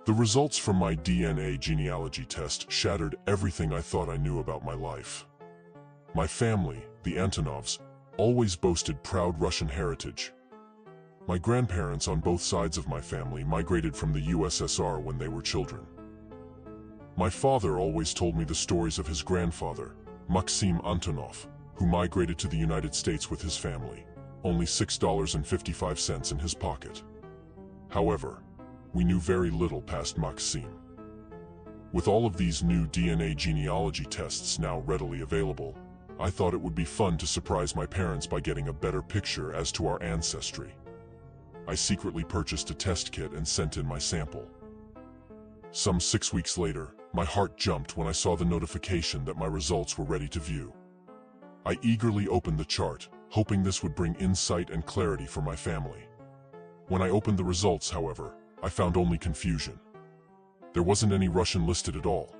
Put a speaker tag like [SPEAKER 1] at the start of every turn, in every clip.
[SPEAKER 1] The results from my DNA genealogy test shattered everything I thought I knew about my life. My family, the Antonovs, always boasted proud Russian heritage. My grandparents on both sides of my family migrated from the USSR when they were children. My father always told me the stories of his grandfather, Maxim Antonov, who migrated to the United States with his family, only $6.55 in his pocket. However, we knew very little past Maxim. With all of these new DNA genealogy tests now readily available, I thought it would be fun to surprise my parents by getting a better picture as to our ancestry. I secretly purchased a test kit and sent in my sample. Some 6 weeks later, my heart jumped when I saw the notification that my results were ready to view. I eagerly opened the chart, hoping this would bring insight and clarity for my family. When I opened the results, however, I found only confusion. There wasn't any Russian listed at all.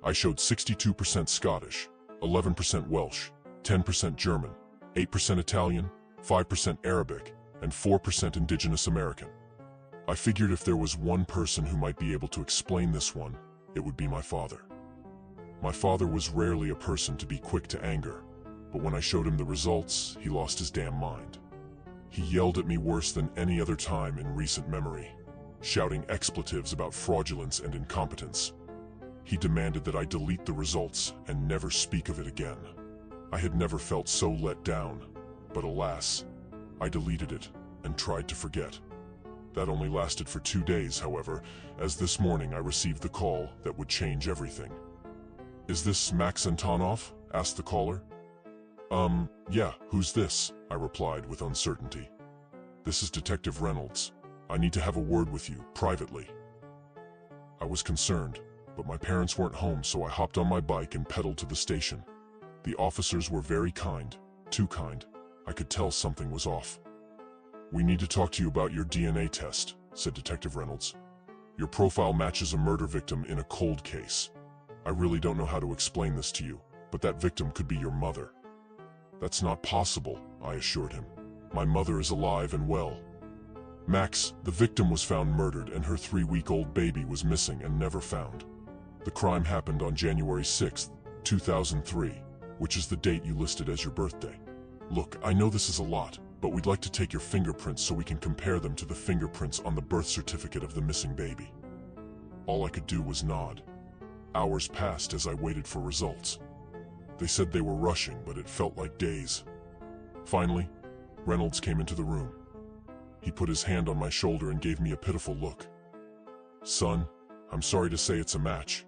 [SPEAKER 1] I showed 62% Scottish, 11% Welsh, 10% German, 8% Italian, 5% Arabic, and 4% Indigenous American. I figured if there was one person who might be able to explain this one, it would be my father. My father was rarely a person to be quick to anger, but when I showed him the results, he lost his damn mind. He yelled at me worse than any other time in recent memory, shouting expletives about fraudulence and incompetence. He demanded that I delete the results and never speak of it again. I had never felt so let down, but alas, I deleted it and tried to forget. That only lasted for 2 days, however, as this morning I received the call that would change everything. "Is this Max Antonov?" asked the caller. Yeah, who's this?" I replied with uncertainty. "This is Detective Reynolds. I need to have a word with you, privately." I was concerned, but my parents weren't home, so I hopped on my bike and pedaled to the station. The officers were very kind, too kind. I could tell something was off. "We need to talk to you about your DNA test," said Detective Reynolds. "Your profile matches a murder victim in a cold case. I really don't know how to explain this to you, but that victim could be your mother." "That's not possible," I assured him. "My mother is alive and well." "Max, the victim was found murdered and her 3-week-old baby was missing and never found. The crime happened on January 6th, 2003, which is the date you listed as your birthday. Look, I know this is a lot, but we'd like to take your fingerprints so we can compare them to the fingerprints on the birth certificate of the missing baby." All I could do was nod. Hours passed as I waited for results. They said they were rushing, but it felt like days. Finally, Reynolds came into the room. He put his hand on my shoulder and gave me a pitiful look. "Son, I'm sorry to say it's a match.